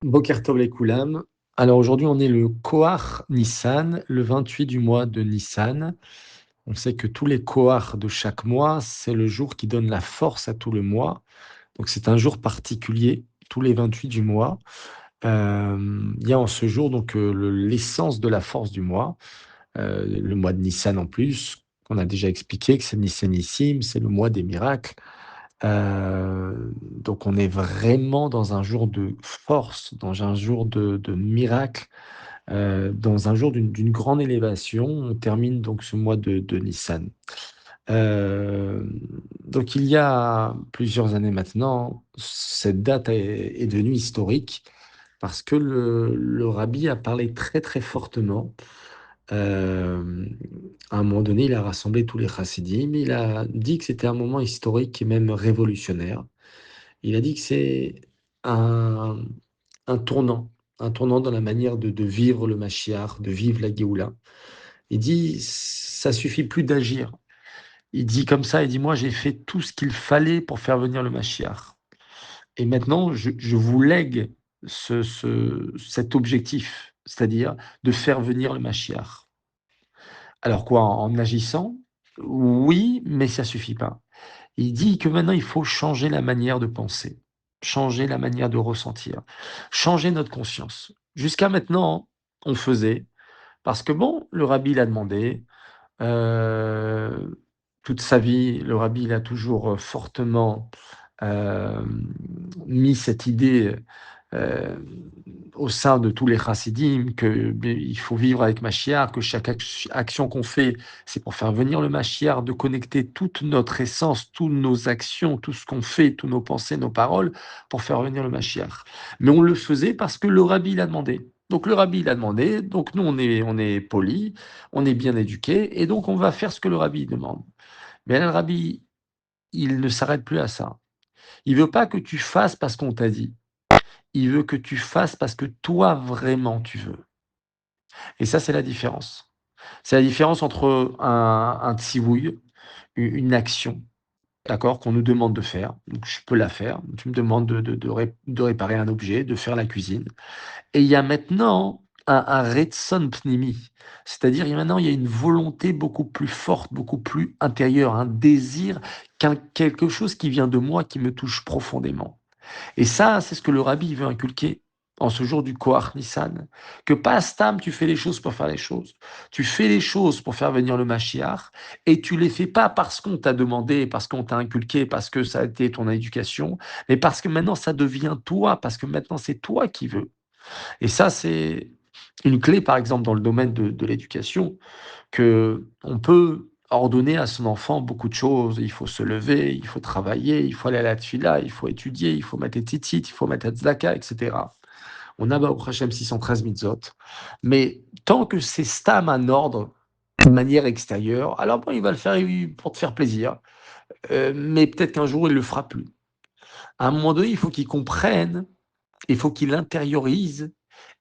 Boker Tov les Koulam. Alors aujourd'hui, on est le Kohar Nissan, le 28 du mois de Nissan. On sait que tous les Kohar de chaque mois, c'est le jour qui donne la force à tout le mois. Donc c'est un jour particulier, tous les 28 du mois. Il y a en ce jour donc l'essence de la force du mois, le mois de Nissan en plus, qu'on a déjà expliqué que c'est Nissanissime, c'est le mois des miracles. Donc on est vraiment dans un jour de force, dans un jour de miracle, dans un jour d'une grande élévation. On termine donc ce mois de Nissan. Donc il y a plusieurs années maintenant, cette date est devenue historique parce que le rabbi a parlé très, très fortement. À un moment donné, il a rassemblé tous les chassidim, il a dit que c'était un moment historique et même révolutionnaire. Il a dit que c'est un un tournant, un tournant dans la manière de vivre le Mashiach, de vivre la Géoula. Il dit: «Ça suffit plus d'agir». Il dit comme ça, il dit: «Moi, j'ai fait tout ce qu'il fallait pour faire venir le Mashiach et maintenant je vous lègue cet objectif, c'est-à-dire de faire venir le Mashiach». Alors quoi? En agissant? Oui, mais ça suffit pas. Il dit que maintenant il faut changer la manière de penser, changer la manière de ressentir, changer notre conscience. Jusqu'à maintenant, on faisait parce que bon, le rabbi l'a demandé, toute sa vie, le rabbi il a toujours, fortement, mis cette idée, heu, au sein de tous les chassidim que, beh, il faut vivre avec Machiar, que chaque action qu'on fait, c'est pour faire venir le Machiar, de connecter toute notre essence, toutes nos actions, tout ce qu'on fait, tous nos pensées, nos paroles, pour faire venir le Machiar. Mais on le faisait parce que le rabbi l'a demandé. Donc le rabbi l'a demandé, donc nous on est polis, on est bien éduqués et donc on va faire ce que le rabbi demande. Mais là, le rabbi, il ne s'arrête plus à ça. Il veut pas que tu fasses parce qu'on t'a dit. Il veut que tu fasses parce que toi, vraiment, tu veux. Et ça, c'est la différence. C'est la différence entre un tzivouï, une action, d'accord, qu'on nous demande de faire. Donc, je peux la faire. Tu me demandes de réparer un objet, de faire la cuisine. Et il y a maintenant un retson pnimi. C'est-à-dire, maintenant, il y a une volonté beaucoup plus forte, beaucoup plus intérieure, un désir, quelque chose qui vient de moi, qui me touche profondément. Et ça, c'est ce que le rabbi veut inculquer en ce jour du Koach Nissan, que pas Stam, tu fais les choses pour faire les choses. Tu fais les choses pour faire venir le Mashiach, et tu les fais pas parce qu'on t'a demandé, parce qu'on t'a inculqué, parce que ça a été ton éducation, mais parce que maintenant ça devient toi, parce que maintenant c'est toi qui veux. Et ça, c'est une clé, par exemple, dans le domaine de l'éducation, que on peut ordonner à son enfant beaucoup de choses. Il faut se lever, il faut travailler, il faut aller à la tfila, il faut étudier, il faut mettre les tzitzit, il faut mettre la tzedaka, et cetera. On a Baruch Hashem 613 mitzvot. Mais tant que c'est stam un ordre de manière extérieure, alors bon, il va le faire pour te faire plaisir. Mais peut-être qu'un jour, il le fera plus. À un moment donné, il faut qu'il comprenne, il faut qu'il intériorise,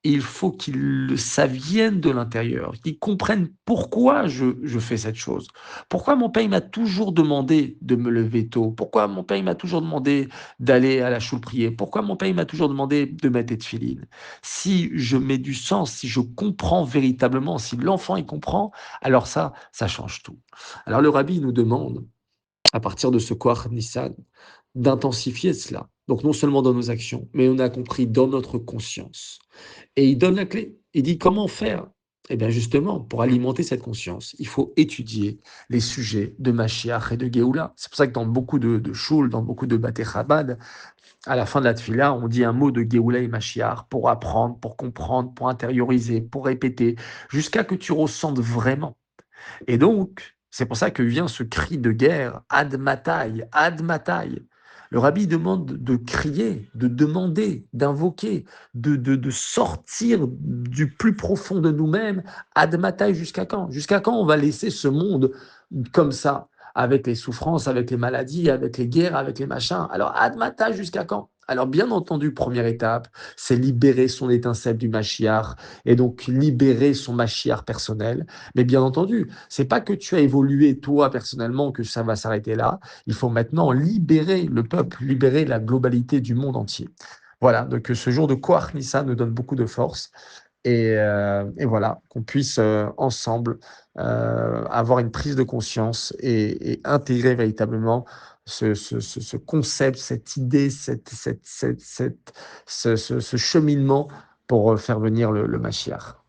et il faut qu'il ça vienne de l'intérieur, qu'il comprenne pourquoi je fais cette chose. Pourquoi mon père il m'a toujours demandé de me lever tôt? Pourquoi mon père il m'a toujours demandé d'aller à la choule prier? Pourquoi mon père il m'a toujours demandé de mettre des tefilines? Si je mets du sens, si je comprends véritablement, si l'enfant il comprend, alors ça change tout. Alors le rabbi nous demande à partir de ce Koach Nissan, d'intensifier cela. Donc non seulement dans nos actions, mais on a compris dans notre conscience. Et il donne la clé. Il dit comment faire. Eh bien justement, pour alimenter cette conscience, il faut étudier les sujets de Mashiach et de Géoula. C'est pour ça que dans beaucoup de shul, dans beaucoup de Bate Chabad, à la fin de la tfila, on dit un mot de Géoula et Mashiach pour apprendre, pour comprendre, pour intérioriser, pour répéter, jusqu'à que tu ressentes vraiment. Et donc, c'est pour ça que vient ce cri de guerre, Ad Matai, Ad Matai. Le rabbi demande de crier, de demander, d'invoquer, de sortir du plus profond de nous-mêmes. Ad Matai, jusqu'à quand? Jusqu'à quand on va laisser ce monde comme ça, avec les souffrances, avec les maladies, avec les guerres, avec les machins? Alors, Ad Matai, jusqu'à quand? Alors, bien entendu, première étape, c'est libérer son étincelle du Mashiach et donc libérer son Mashiach personnel. Mais bien entendu, c'est pas que tu as évolué toi personnellement que ça va s'arrêter là. Il faut maintenant libérer le peuple, libérer la globalité du monde entier. Voilà, donc ce jour de Koach Nissan nous donne beaucoup de force et voilà, qu'on puisse, ensemble, avoir une prise de conscience et intégrer véritablement ce concept, cette idée, ce cheminement pour, faire venir le Mashiach.